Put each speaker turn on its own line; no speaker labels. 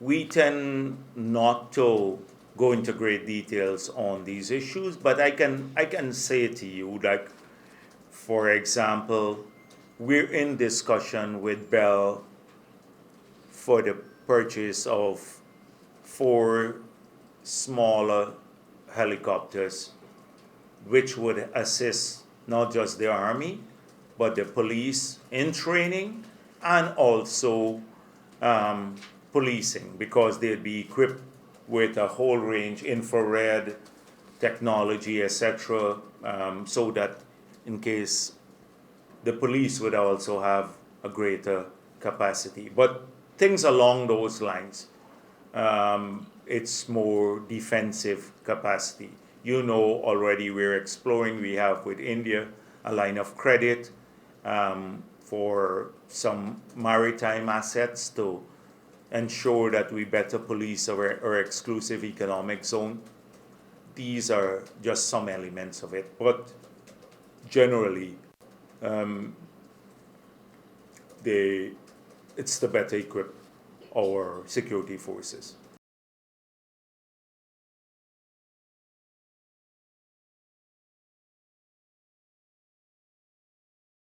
we tend not to go into great details on these issues, but I can say to you, like, for example, we're in discussion with Bell for the purchase of 4 smaller helicopters, which would assist not just the Army, but the police in training and also policing, because they'd be equipped with a whole range infrared technology, etc., so that in case the police would also have a greater capacity. But things along those lines, it's more defensive capacity. You know already we're exploring, we have with India a line of credit for some maritime assets to ensure that we better police our exclusive economic zone. These are just some elements of it, but generally, it's to better equip our security forces.